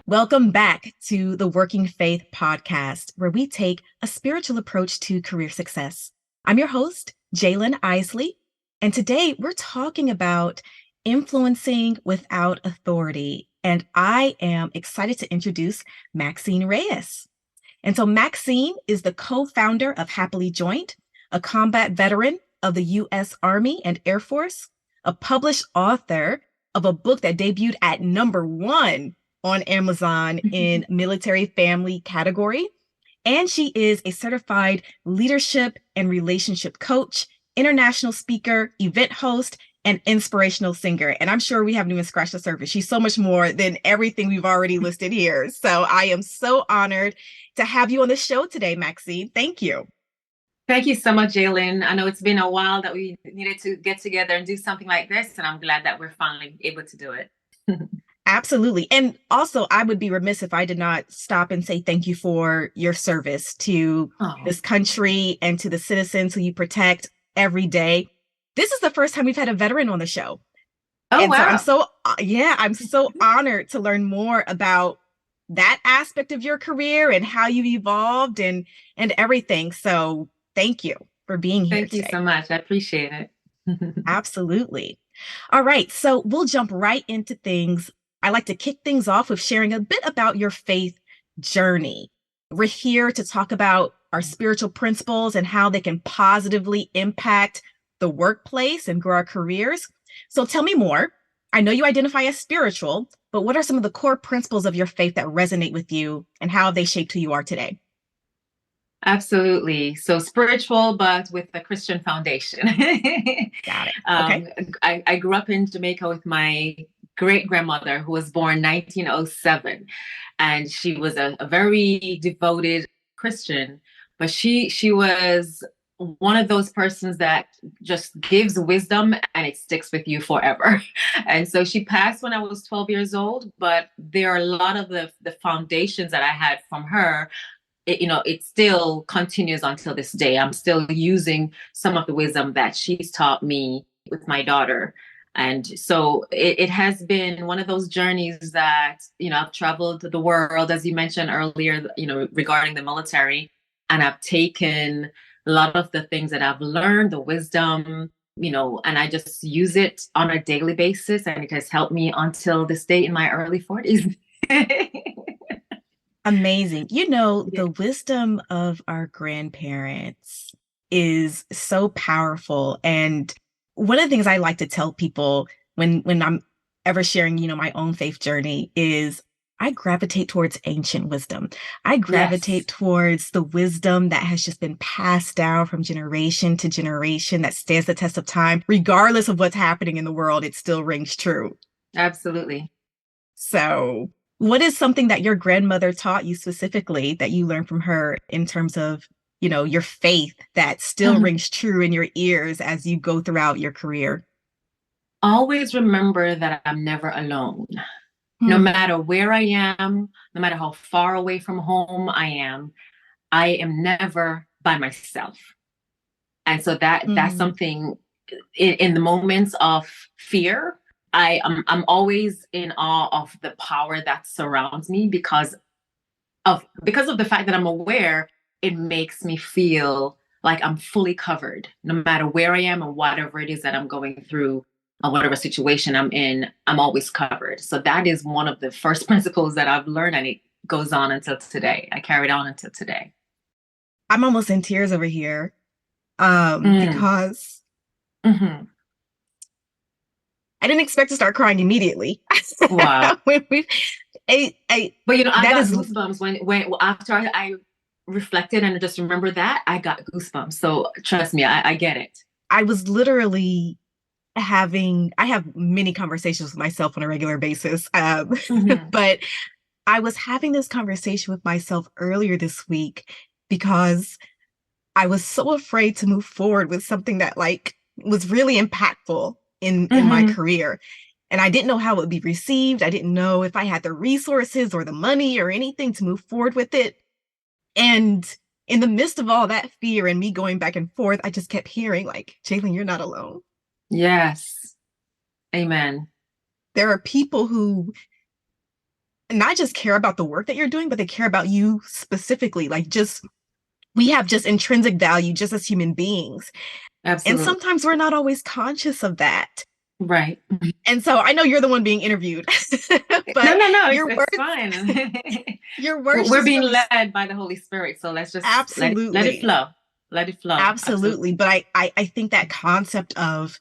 Welcome back to the Working Faith podcast, where we take a spiritual approach to career success. I'm your host, Jalen Isley, and today we're talking about influencing without authority. And I am excited to introduce Maxine Reyes. And so Maxine is the co-founder of Happily Joint, a combat veteran of the U.S. Army and Air Force, a published author of a book that debuted at #1 on Amazon in military family category. And she is a certified leadership and relationship coach, international speaker, event host, and inspirational singer. And I'm sure we haven't even scratched the surface. She's so much more than everything we've already listed here. So I am so honored to have you on the show today, Maxine. Thank you. Thank you so much, Jalen. I know it's been a while that we needed to get together and do something like this, and I'm glad that we're finally able to do it. Absolutely. And also, I would be remiss if I did not stop and say thank you for your service to this country and to the citizens who you protect every day. This is the first time we've had a veteran on the show. Oh, wow. So I'm so honored to learn more about that aspect of your career and how you've evolved and everything. So thank you for being here today. Thank you so much. I appreciate it. Absolutely. All right. So we'll jump right into things. I like to kick things off with sharing a bit about your faith journey. We're here to talk about our spiritual principles and how they can positively impact the workplace and grow our careers. So tell me more. I know you identify as spiritual, but what are some of the core principles of your faith that resonate with you, and how have they shaped who you are today? Absolutely. So spiritual, but with a Christian foundation. Got it. Okay. I grew up in Jamaica with my great-grandmother, who was born 1907. And she was a very devoted Christian, but she was one of those persons that just gives wisdom and it sticks with you forever. And so she passed when I was 12 years old, but there are a lot of the foundations that I had from her. It still continues until this day. I'm still using some of the wisdom that she's taught me with my daughter. And so it has been one of those journeys that, I've traveled the world, as you mentioned earlier, regarding the military, and I've taken a lot of the things that I've learned, the wisdom, and I just use it on a daily basis. And it has helped me until this day in my early 40s. Amazing. The wisdom of our grandparents is so powerful. And one of the things I like to tell people when I'm ever sharing, my own faith journey is I gravitate towards ancient wisdom. I gravitate towards the wisdom that has just been passed down from generation to generation that stands the test of time. Regardless of what's happening in the world, it still rings true. Absolutely. So what is something that your grandmother taught you specifically that you learned from her in terms of, your faith that still rings true in your ears as you go throughout your career? Always remember that I'm never alone. No matter where I am, no matter how far away from home I am never by myself. And so that's something in the moments of fear, I'm always in awe of the power that surrounds me because of the fact that I'm aware. It makes me feel like I'm fully covered, no matter where I am and whatever it is that I'm going through, or whatever situation I'm in, I'm always covered. So that is one of the first principles that I've learned, and it goes on until today. I carried on until today. I'm almost in tears over here because I didn't expect to start crying immediately. Wow. But I got goosebumps when after I reflected and just remember that, I got goosebumps. So trust me, I get it. I was literally I have many conversations with myself on a regular basis. But I was having this conversation with myself earlier this week because I was so afraid to move forward with something that was really impactful in my career. And I didn't know how it would be received. I didn't know if I had the resources or the money or anything to move forward with it. And in the midst of all that fear and me going back and forth, I just kept hearing Jalen, you're not alone. Yes. Amen. There are people who not just care about the work that you're doing, but they care about you specifically. Like, just we have just intrinsic value just as human beings. And Absolutely. sometimes we're not always conscious of that. Right. And so I know you're the one being interviewed, No, but no, no, your it's words, fine. your words We're just being really led by the Holy Spirit, so let's just let it absolutely, flow. Let it flow. Absolutely. absolutely. But I think that concept of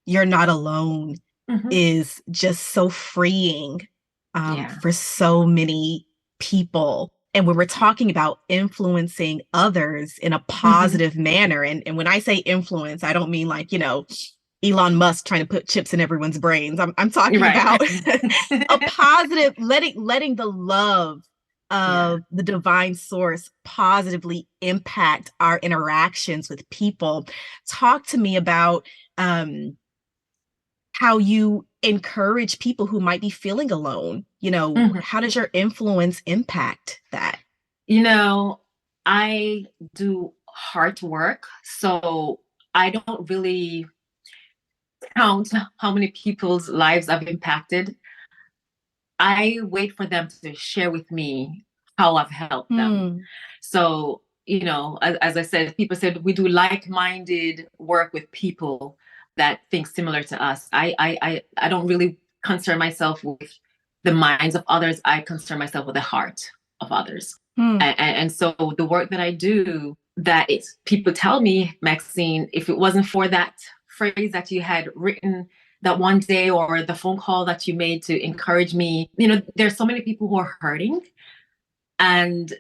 you're not alone Hmm. is just so freeing Yeah. for so many people. And when we're talking about influencing others in a Hmm. positive manner, and when I say influence, I don't mean like, Elon Musk trying to put chips in everyone's brains. I'm You're talking right. about a positive, letting the love Yeah. of the divine source positively impact our interactions with people. Talk to me about how you encourage people who might be feeling alone. Mhm. How does your influence impact that? You know, I do hard work, so I don't really count how many people's lives I've impacted. I wait for them to share with me how I've helped them. Hmm. So, as I said, people said we do like-minded work with people that think similar to us. I don't really concern myself with the minds of others. I concern myself with the heart of others. Hmm. And so the work that I do, that it's people tell me, Maxine, if it wasn't for that phrase that you had written that one day or the phone call that you made to encourage me, there's so many people who are hurting, and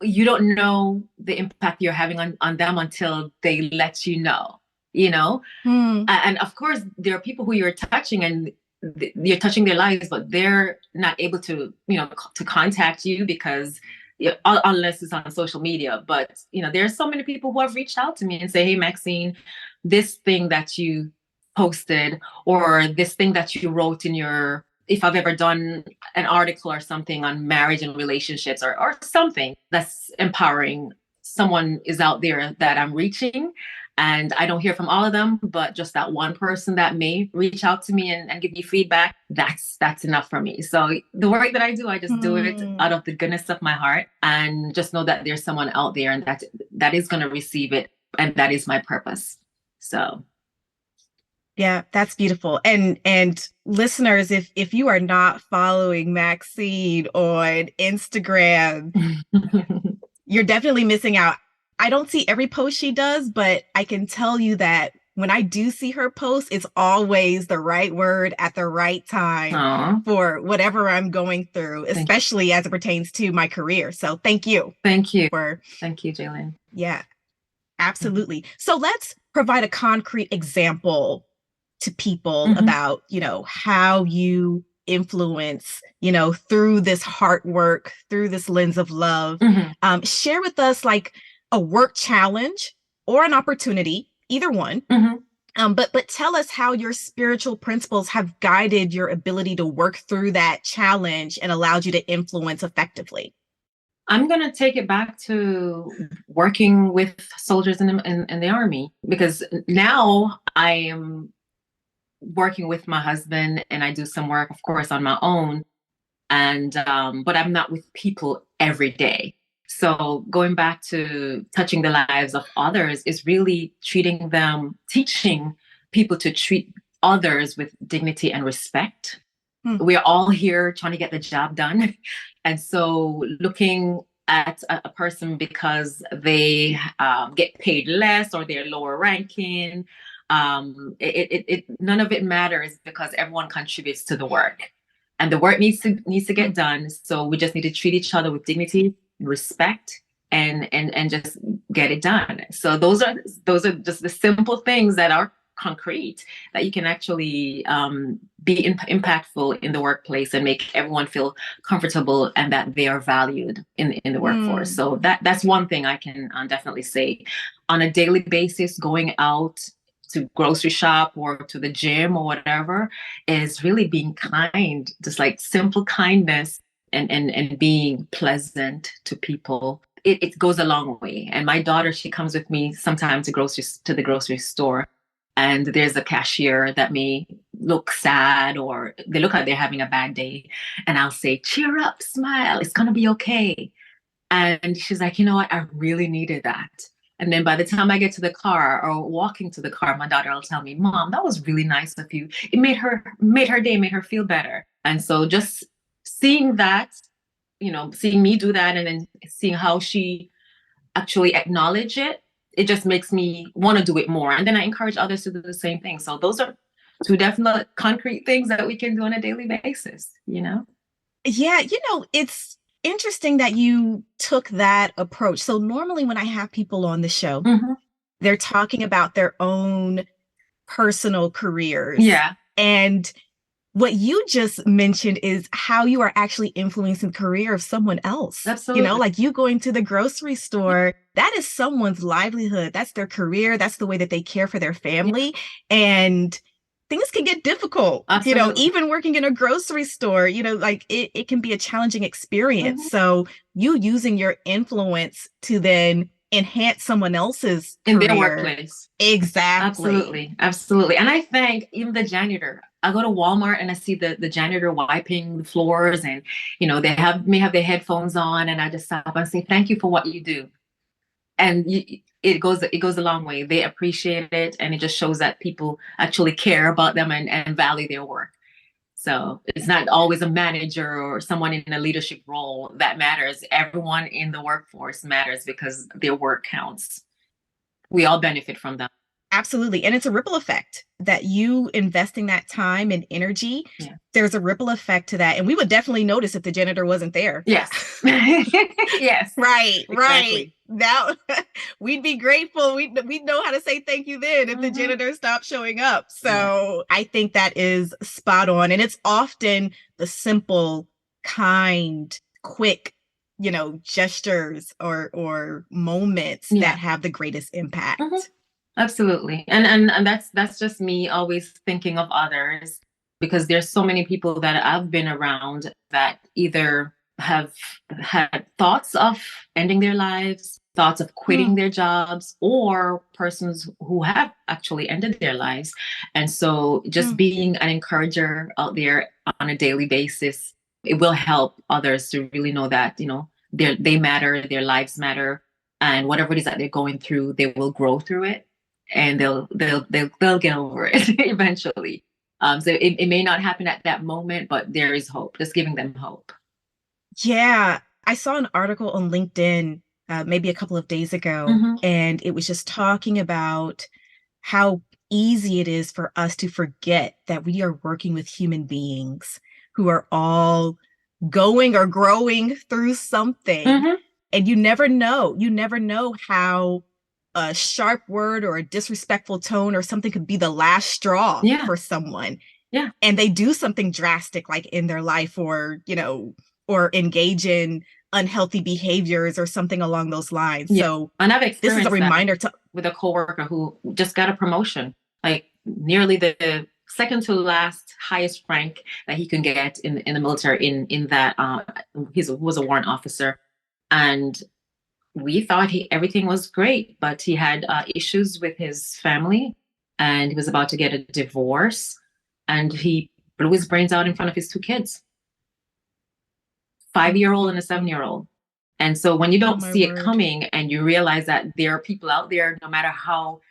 you don't know the impact you're having on them until they let you know, you know? Hmm. And of course, there are people who you're touching and you're touching their lives, but they're not able to, to contact you because unless it's on social media. But, there's so many people who have reached out to me and say, hey, Maxine, this thing that you posted or this thing that you wrote in your, if I've ever done an article or something on marriage and relationships or something that's empowering, someone is out there that I'm reaching, and I don't hear from all of them, but just that one person that may reach out to me and give me feedback, that's enough for me. So the work that I do, I just do it Hmm. out of the goodness of my heart and just know that there's someone out there and that is going to receive it, and that is my purpose. So Yeah, that's beautiful. And listeners, if you are not following Maxine on Instagram, you're definitely missing out. I don't see every post she does, but I can tell you that when I do see her post, it's always the right word at the right time Aw, for whatever I'm going through, thank you. especially as it pertains to my career. So thank you Thank you. for, Thank you, Jalen. yeah, absolutely. So let's provide a concrete example to people Mm-hmm. about, how you influence, through this hard work, through this lens of love. Mm-hmm. Share with us like a work challenge or an opportunity, either one. Mm-hmm. But tell us how your spiritual principles have guided your ability to work through that challenge and allowed you to influence effectively. I'm going to take it back to working with soldiers in the army, because now I am working with my husband and I do some work, of course, on my own. And, but I'm not with people every day. So going back to touching the lives of others is really treating them, teaching people to treat others with dignity and respect. Hmm. We're all here trying to get the job done. And so looking at a person because they get paid less or they're lower ranking, none of it matters because everyone contributes to the work. And the work needs to Hmm. get done. So we just need to treat each other with dignity, respect, and just get it done. So those are just the simple things that are concrete that you can actually be impactful in the workplace and make everyone feel comfortable and that they are valued in the workforce. Hmm. So that's one thing I can definitely say. On a daily basis, going out to grocery shop or to the gym or whatever is really being kind, just like simple kindness and being pleasant to people. It goes a long way. And my daughter, she comes with me sometimes to the grocery store, and there's a cashier that may look sad or they look like they're having a bad day. And I'll say, cheer up, smile, it's going to be okay. And she's like, you know what? I really needed that. And then by the time I get to the car or walking to the car, my daughter will tell me, Mom, that was really nice of you. It made her day, made her feel better. And so just seeing that, seeing me do that and then seeing how she actually acknowledge it, it just makes me want to do it more. And then I encourage others to do the same thing. So those are two definite concrete things that we can do on a daily basis, Yeah, it's interesting that you took that approach. So normally when I have people on the show, Mm-hmm. they're talking about their own personal careers. Yeah. And what you just mentioned is how you are actually influencing the career of someone else. Absolutely. Like you going to the grocery store, that is someone's livelihood. That's their career. That's the way that they care for their family. Yeah. And things can get difficult, Absolutely. Even working in a grocery store, like it can be a challenging experience. Mm-hmm. So you using your influence to then enhance someone else's in career. Their workplace. Exactly. Absolutely. And I think even the janitor, I go to Walmart and I see the janitor wiping the floors and, they may have their headphones on and I just stop and say, thank you for what you do. And it goes a long way. They appreciate it. And it just shows that people actually care about them and value their work. So it's not always a manager or someone in a leadership role that matters. Everyone in the workforce matters because their work counts. We all benefit from that. Absolutely. And it's a ripple effect that you investing that time and energy, yeah. There's a ripple effect to that. And we would definitely notice if the janitor wasn't there. Yes. Yes. Right. Exactly. Right. Now we'd be grateful. We'd know how to say thank you then if the janitor stopped showing up. So yeah. I think that is spot on. And it's often the simple, kind, quick, gestures or moments that have the greatest impact. Absolutely. And that's just me always thinking of others because there's so many people that I've been around that either have had thoughts of ending their lives, thoughts of quitting their jobs, or persons who have actually ended their lives. And so just being an encourager out there on a daily basis, it will help others to really know that, they matter, their lives matter, and whatever it is that they're going through, they will grow through it. And they'll get over it eventually. So it may not happen at that moment, but there is hope. Just giving them hope. Yeah, I saw an article on LinkedIn maybe a couple of days ago, and it was just talking about how easy it is for us to forget that we are working with human beings who are all going or growing through something, and you never know how a sharp word or a disrespectful tone or something could be the last straw for someone. Yeah. And they do something drastic like in their life or engage in unhealthy behaviors or something along those lines. Yeah. So and I've experienced this is a reminder with a coworker who just got a promotion, like nearly the second to last highest rank that he can get in the military in that he was a warrant officer. And we thought everything was great, but he had issues with his family and he was about to get a divorce and he blew his brains out in front of his two kids, 5-year-old and a 7-year-old. And so when you don't see it coming and you realize that there are people out there, no matter how,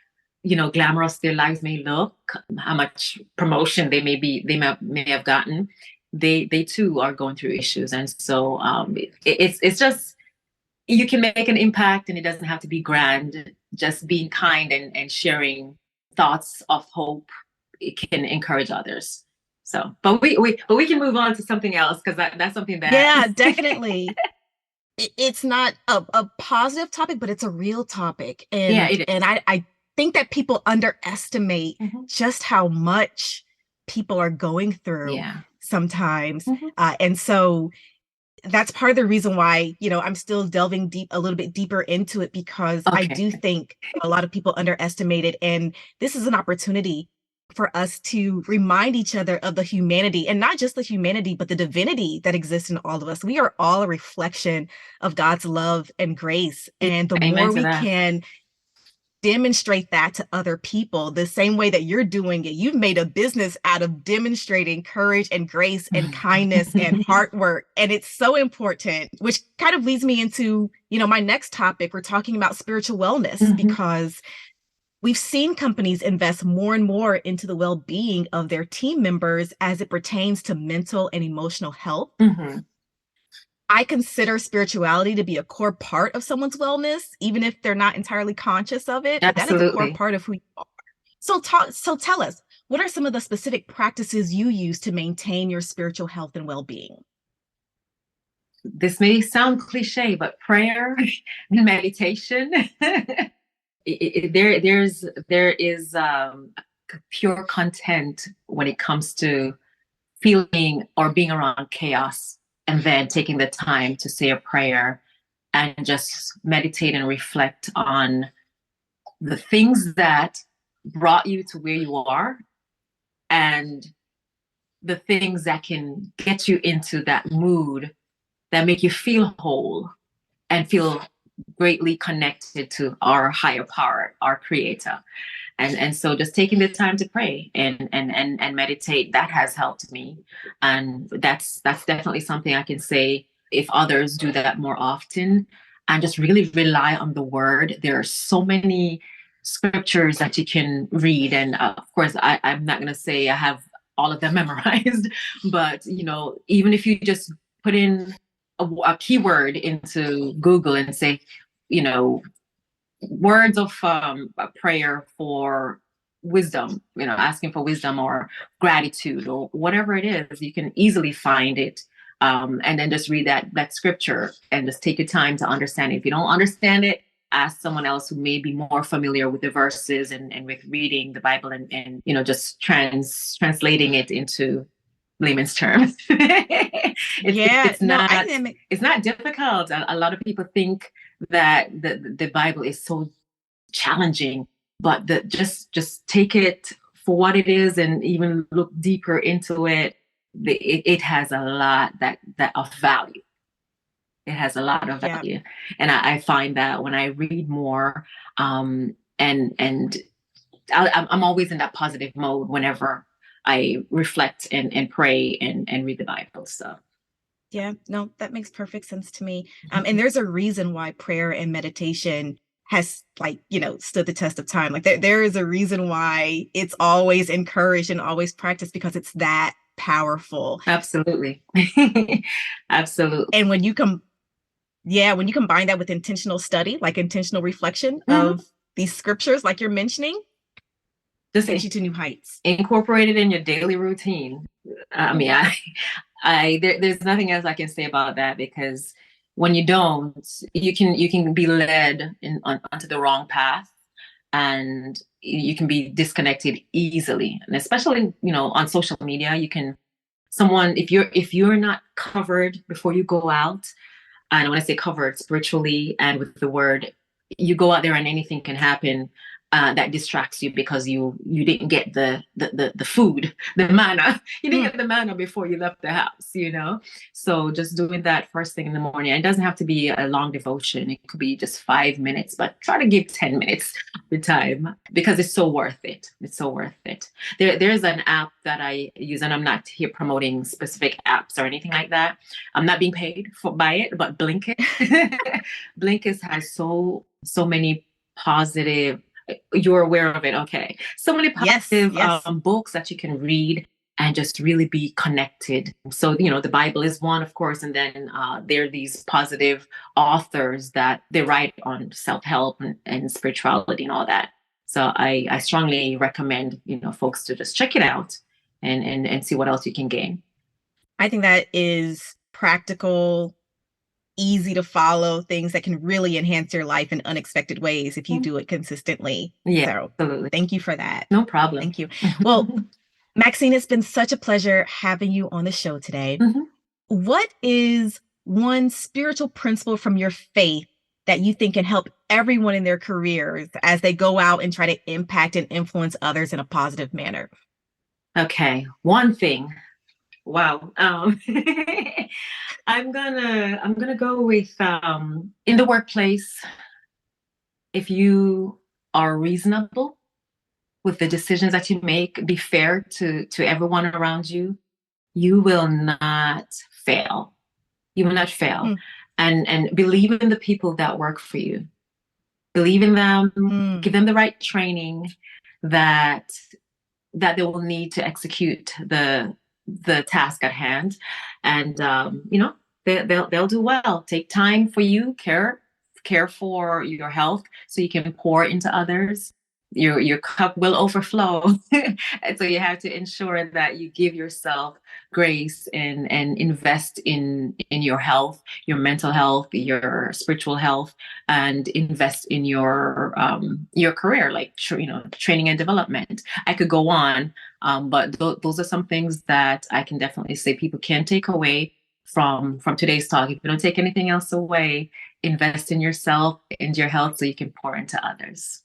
glamorous their lives may look, how much promotion they may have gotten, they too are going through issues. And so it's just, you can make an impact and it doesn't have to be grand. Just being kind and sharing thoughts of hope, it can encourage others. So, but we can move on to something else because that's something that. Yeah, definitely. It's not a positive topic, but it's a real topic. And, yeah, it is. And I think that people underestimate just how much people are going through sometimes. And so that's part of the reason why, I'm still delving a little bit deeper into it because I do think a lot of people underestimate it. And this is an opportunity for us to remind each other of the humanity, and not just the humanity, but the divinity that exists in all of us. We are all a reflection of God's love and grace. And the more we can demonstrate that to other people the same way that you're doing it. You've made a business out of demonstrating courage and grace and kindness and hard work. And it's so important, which kind of leads me into, my next topic. We're talking about spiritual wellness because we've seen companies invest more and more into the well-being of their team members as it pertains to mental and emotional health. I consider spirituality to be a core part of someone's wellness, even if they're not entirely conscious of it. But that is a core part of who you are. So tell us, what are some of the specific practices you use to maintain your spiritual health and well-being? This may sound cliche, but prayer and meditation. There is pure content when it comes to feeling or being around chaos, and then taking the time to say a prayer and just meditate and reflect on the things that brought you to where you are, and the things that can get you into that mood that make you feel whole and feel greatly connected to our higher power, our creator. And so just taking the time to pray and meditate, that has helped me. And that's definitely something I can say, if others do that more often and just really rely on the word. There are so many scriptures that you can read. And of course, I'm not going to say I have all of them memorized, but even if you just put in a keyword into Google and say, words of a prayer for wisdom, asking for wisdom or gratitude or whatever it is, you can easily find it. And then just read that scripture and just take your time to understand it. If you don't understand it, ask someone else who may be more familiar with the verses and with reading the Bible and just translating it into layman's terms. It's not difficult. A lot of people think that the Bible is so challenging, but just take it for what it is and even look deeper into it. It has a lot that of value. It has a lot of value, and I find that when I read more, and I'm always in that positive mode whenever I reflect and pray and read the Bible. So. Yeah, no, that makes perfect sense to me. And there's a reason why prayer and meditation has stood the test of time. Like there is a reason why it's always encouraged and always practiced, because it's that powerful. Absolutely. Absolutely. And when you combine that with intentional study, like intentional reflection of these scriptures, like you're mentioning, just takes you to new heights. Incorporate it in your daily routine. I mean, there's nothing else I can say about that, because when you don't, you can be led onto the wrong path, and you can be disconnected easily. And especially, on social media, if you're not covered before you go out, and when I say covered spiritually and with the word, you go out there and anything can happen. That distracts you because you didn't get the food, the manna. You didn't get the manna before you left the house, So just doing that first thing in the morning. It doesn't have to be a long devotion. It could be just 5 minutes, but try to give 10 minutes of your time, because it's so worth it. It's so worth it. There's an app that I use, and I'm not here promoting specific apps or anything like that. I'm not being paid by it, but Blinkist. Blinkist has so many positive. You're aware of it, okay? So many positive books that you can read and just really be connected. So the Bible is one, of course, and then there are these positive authors that they write on self-help and spirituality and all that. So I strongly recommend folks to just check it out and see what else you can gain. I think that is practical, easy to follow, things that can really enhance your life in unexpected ways if you do it consistently. Yeah, so absolutely. Thank you for that. No problem. Thank you. Well, Maxine, it's been such a pleasure having you on the show today. What is one spiritual principle from your faith that you think can help everyone in their careers as they go out and try to impact and influence others in a positive manner? Okay, one thing. Wow. I'm gonna go with in the workplace. If you are reasonable with the decisions that you make, be fair to everyone around you, you will not fail. You will not fail. Mm, And believe in the people that work for you. Believe in them, mm. give them the right training that they will need to execute the task at hand. And they'll do well. Take time for you, care for your health so you can pour into others. Your cup will overflow. And so you have to ensure that you give yourself grace and invest in your health, your mental health, your spiritual health, and invest in your career, like training and development. I could go on, but those are some things that I can definitely say people can take away from today's talk. If you don't take anything else away, invest in yourself and your health so you can pour into others.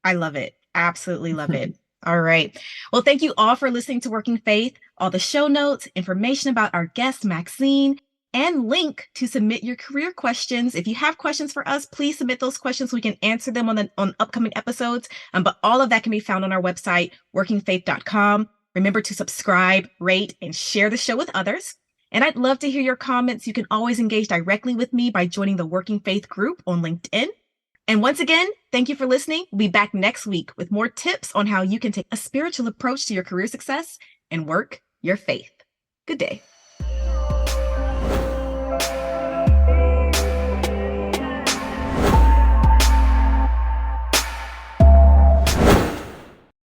I love it. Absolutely love it. All right. Well, thank you all for listening to Working Faith. All the show notes, information about our guest, Maxine, and link to submit your career questions. If you have questions for us, please submit those questions. We can answer them on upcoming episodes. But all of that can be found on our website, workingfaith.com. Remember to subscribe, rate, and share the show with others. And I'd love to hear your comments. You can always engage directly with me by joining the Working Faith group on LinkedIn. And once again, thank you for listening. We'll be back next week with more tips on how you can take a spiritual approach to your career success and work your faith. Good day.